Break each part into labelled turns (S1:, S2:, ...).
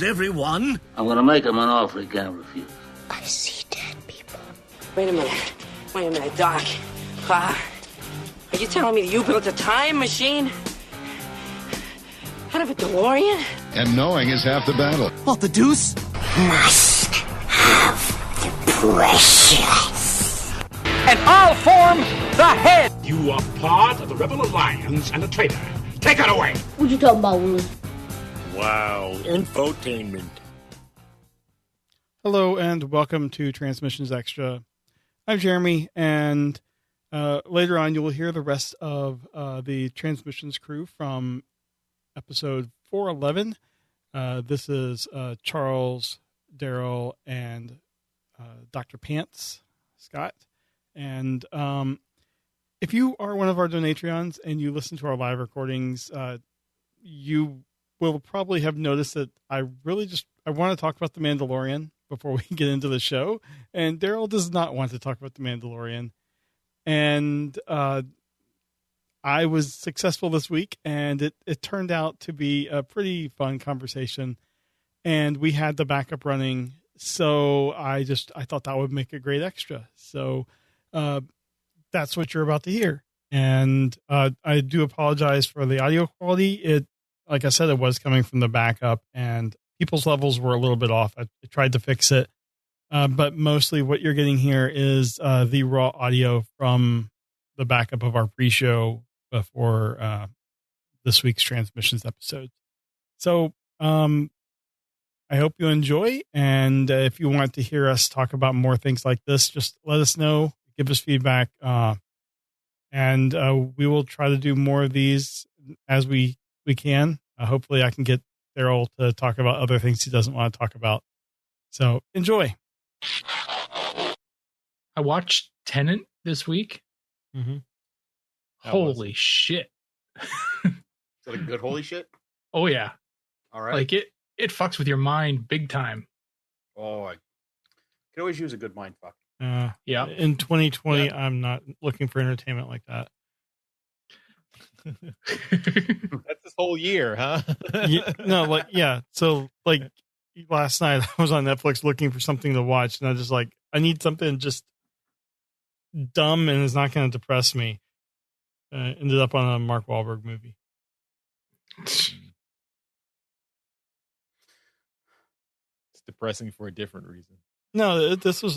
S1: news, everyone.
S2: I'm gonna make him an offer he can't refuse.
S3: I see dead people.
S4: Wait a minute, Doc. Are you telling me that you built a time machine out of a DeLorean?
S5: And knowing is half the battle.
S1: What, the deuce?
S3: Must have the precious.
S4: And I'll form the head.
S6: You are part of the Rebel Alliance and a traitor. Take it away.
S3: What you talking about, Willie?
S1: Wow, infotainment.
S7: Hello and welcome to Transmissions Extra. I'm Jeremy, and later on you will hear the rest of the Transmissions crew from episode 411. This is Charles, Daryl, and Dr. Pants, Scott. And if you are one of our Donatreons and you listen to our live recordings, you will probably have noticed that I want to talk about the Mandalorian before we get into the show. And Daryl does not want to talk about the Mandalorian. And I was successful this week, and it turned out to be a pretty fun conversation. And we had the backup running, so I thought that would make a great extra. So that's what you're about to hear. And I do apologize for the audio quality. Like I said, it was coming from the backup, and people's levels were a little bit off. I tried to fix it. But mostly what you're getting here is the raw audio from the backup of our pre-show before this week's Transmissions episode. So I hope you enjoy. And if you want to hear us talk about more things like this, just let us know, give us feedback. And we will try to do more of these as we can. Hopefully I can get Daryl to talk about other things he doesn't want to talk about. So enjoy.
S8: I watched Tenet this week.
S9: Mm-hmm.
S8: Holy shit.
S9: Is that a good holy shit?
S8: Oh yeah.
S9: All right.
S8: Like it fucks with your mind big time.
S9: Oh, I can always use a good mind fuck.
S8: Yeah.
S7: In 2020, yeah. I'm not looking for entertainment like that.
S9: That's this whole year, huh?
S7: So last night I was on Netflix looking for something to watch, and I just I need something just dumb and is not going to depress me. Ended up on a Mark Wahlberg movie.
S9: It's depressing for a different reason.
S7: No, this was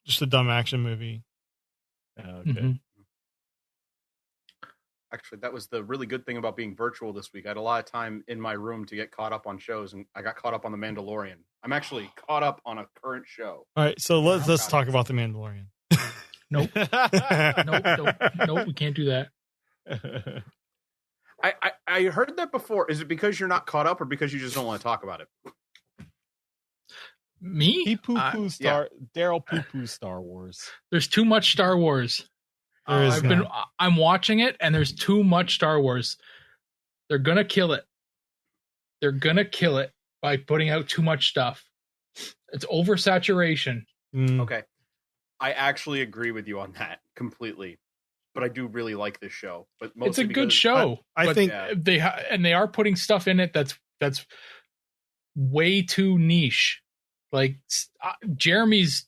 S7: just a dumb action movie.
S9: Oh, okay.
S8: Mm-hmm.
S10: Actually, that was the really good thing about being virtual this week. I had a lot of time in my room to get caught up on shows, and I got caught up on The Mandalorian. I'm actually caught up on a current show.
S7: All right, so let's talk about The Mandalorian.
S8: Nope. Nope, we can't do that.
S10: I heard that before. Is it because you're not caught up, or because you just don't want to talk about it?
S8: Me?
S9: He poo-poo Daryl poo-poo Star Wars.
S8: There's too much Star Wars. I'm watching it, and there's too much Star Wars. They're gonna kill it. They're gonna kill it by putting out too much stuff. It's oversaturation.
S10: Okay, I actually agree with you on that completely. But I do really like this show. But mostly
S8: it's a good show.
S7: I think
S8: they are putting stuff in it that's way too niche. Like Jeremy's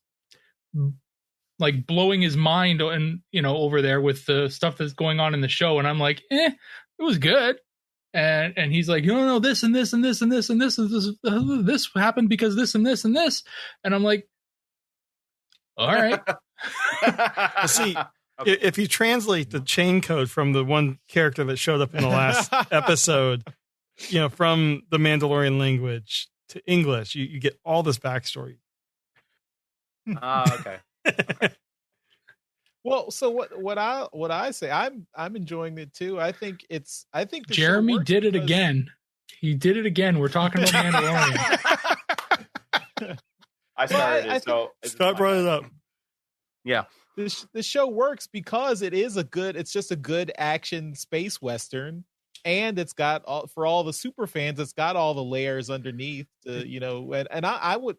S8: blowing his mind and over there with the stuff that's going on in the show, and I'm like, it was good. And he's like, no, this and this and this and this and this and this happened because this and this and this, and I'm like, all right.
S7: See, if you translate the chain code from the one character that showed up in the last episode, from the Mandalorian language to English, you get all this backstory.
S10: Okay.
S9: Well, so what I say, I'm enjoying it too. I think the
S8: Jeremy did it again. He did it again. We're talking about Mandalorian.
S10: I started it, so
S7: Scott brought it up.
S10: Yeah.
S9: The show works because it's just a good action space western, and it's got for all the super fans, it's got all the layers underneath, and I would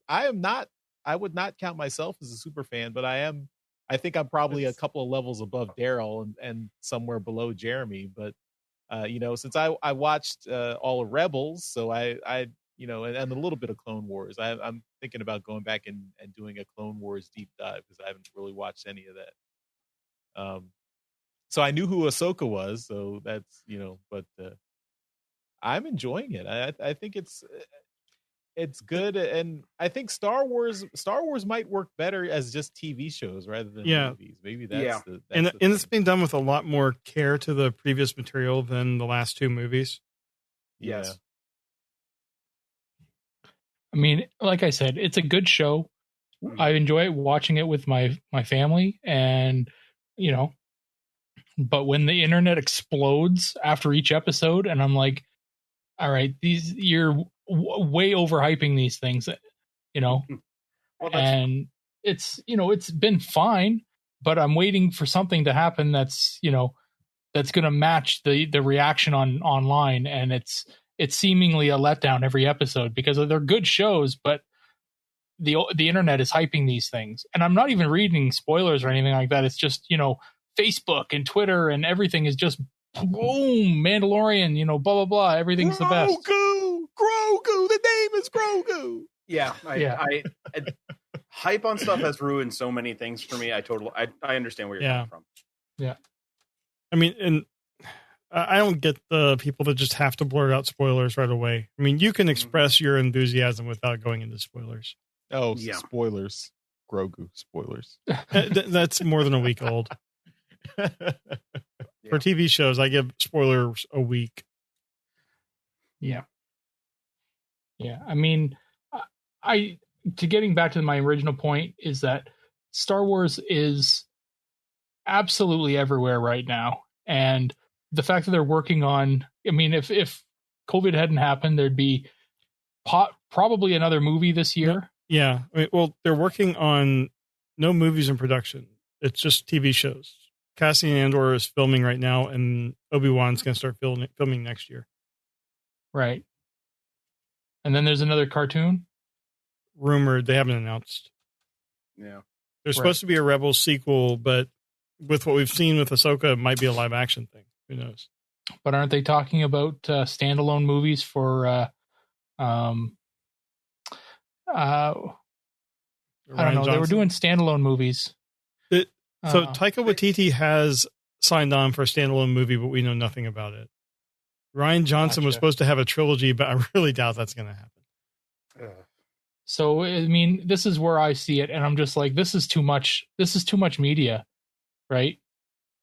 S9: not count myself as a super fan, but I think I'm probably a couple of levels above Daryl and somewhere below Jeremy. But since I watched all of Rebels, so I and a little bit of Clone Wars. I'm thinking about going back and doing a Clone Wars deep dive because I haven't really watched any of that. So I knew who Ahsoka was, so that's but I'm enjoying it. I think it's good, and I think Star Wars might work better as just TV shows rather than movies. Maybe that's
S7: and it's been done with a lot more care to the previous material than the last two movies.
S10: Yes.
S8: I mean, like I said, it's a good show. I enjoy watching it with my family, and but when the internet explodes after each episode, and I'm like, all right, you're way overhyping these things,
S10: Well,
S8: and it's been fine, but I'm waiting for something to happen that's going to match the reaction online, and it's seemingly a letdown every episode because they're good shows, but the internet is hyping these things, and I'm not even reading spoilers or anything like that. It's just Facebook and Twitter and everything is just boom, Mandalorian, blah blah blah. Everything's the best.
S9: Grogu, the name is Grogu.
S10: Yeah, I hype on stuff has ruined so many things for me. I understand where you're coming from.
S8: Yeah,
S7: I mean, and I don't get the people that just have to blurt out spoilers right away. I mean, you can express your enthusiasm without going into spoilers.
S9: Oh, yeah. Spoilers. Grogu spoilers.
S7: That's more than a week old. For TV shows, I give spoilers a week.
S8: Yeah. Yeah. I mean, getting back to my original point is that Star Wars is absolutely everywhere right now. And the fact that they're working on, I mean, if COVID hadn't happened, there'd be probably another movie this year.
S7: Yeah. I mean, well, they're working on no movies in production. It's just TV shows. Cassian Andor is filming right now, and Obi-Wan's going to start filming next year.
S8: Right. And then there's another cartoon?
S7: Rumored. They haven't announced.
S10: Yeah.
S7: There's supposed to be a Rebels sequel, but with what we've seen with Ahsoka, it might be a live action thing. Who knows?
S8: But aren't they talking about standalone movies for I don't know. They were doing standalone movies.
S7: So Taika Waititi has signed on for a standalone movie, but we know nothing about it. Ryan Johnson was supposed to have a trilogy, but I really doubt that's going to happen.
S8: So, I mean, this is where I see it, and I'm just like, this is too much. This is too much media, right?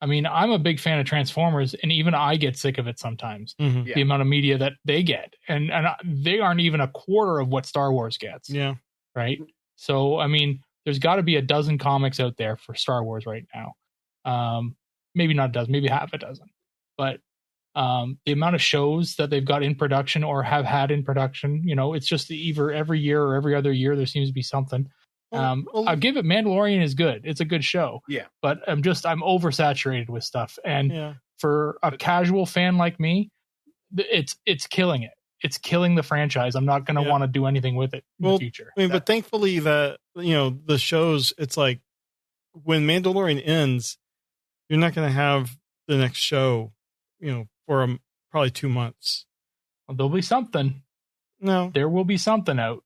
S8: I mean, I'm a big fan of Transformers, and even I get sick of it sometimes.
S7: Mm-hmm.
S8: The amount of media that they get, and they aren't even a quarter of what Star Wars gets.
S7: Yeah.
S8: Right. So, I mean, there's got to be a dozen comics out there for Star Wars right now. Maybe not a dozen, maybe half a dozen. But the amount of shows that they've got in production or have had in production, it's just either every year or every other year there seems to be something. I'll give it. Mandalorian is good. It's a good show.
S10: Yeah.
S8: But I'm oversaturated with stuff. And for a casual fan like me, it's killing it. It's killing the franchise. I'm not going to want to do anything with it in the future.
S7: I mean, but thankfully that, the shows, it's like when Mandalorian ends, you're not going to have the next show, for probably 2 months.
S8: Well, there'll be something.
S7: No,
S8: there will be something out.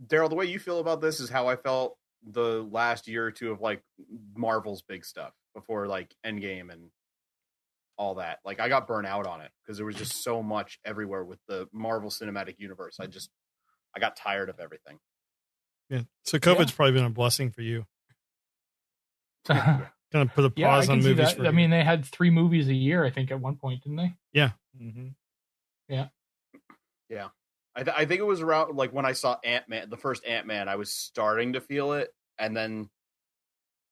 S10: Daryl, the way you feel about this is how I felt the last year or two of like Marvel's big stuff before like Endgame and all that. Like I got burnt out on it because there was just so much everywhere with the Marvel Cinematic Universe. I got tired of everything.
S7: Yeah. So COVID's probably been a blessing for you. Kind of put a pause on movies.
S8: I mean, they had 3 movies a year, I think, at one point, didn't they?
S7: Yeah.
S9: Mm-hmm.
S8: Yeah.
S10: Yeah. I think it was around like when I saw Ant-Man, the first Ant-Man, I was starting to feel it. And then,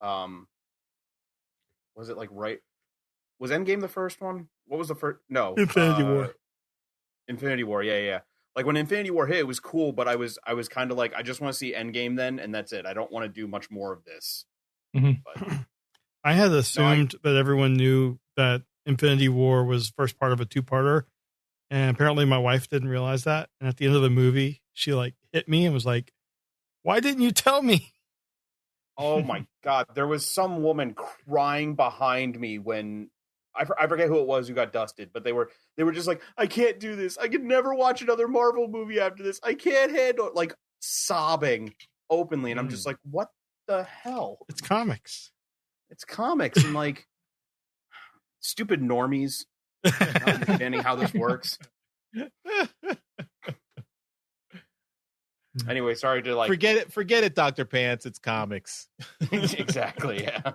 S10: was it like was Endgame the first one? What was the first? No.
S7: Infinity War.
S10: Infinity War. Yeah. Like when Infinity War hit, it was cool, but I was kind of like, I just want to see Endgame then. And that's it. I don't want to do much more of this.
S8: Mm-hmm.
S10: But,
S7: I had assumed that everyone knew that Infinity War was first part of a 2-parter. And apparently my wife didn't realize that. And at the end of the movie, she like hit me and was like, why didn't you tell me?
S10: Oh my God. There was some woman crying behind me when I forget who it was who got dusted, but they were just like, I can't do this. I could never watch another Marvel movie after this. I can't handle it. Like sobbing openly. And I'm just like, what the hell?
S11: It's comics.
S10: It's comics and like stupid normies not understanding how this works. Anyway, sorry to like
S9: forget it, Dr. Pants. It's comics.
S10: Exactly, yeah.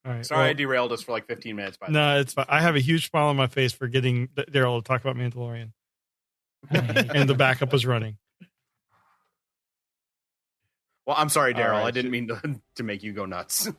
S7: All right,
S10: Sorry, I derailed us for like 15 minutes.
S7: No, it's fine. I have a huge smile on my face for getting Daryl to talk about Mandalorian, and the backup was running.
S10: Well, I'm sorry, Daryl.
S9: Right,
S10: I didn't mean to make you go nuts.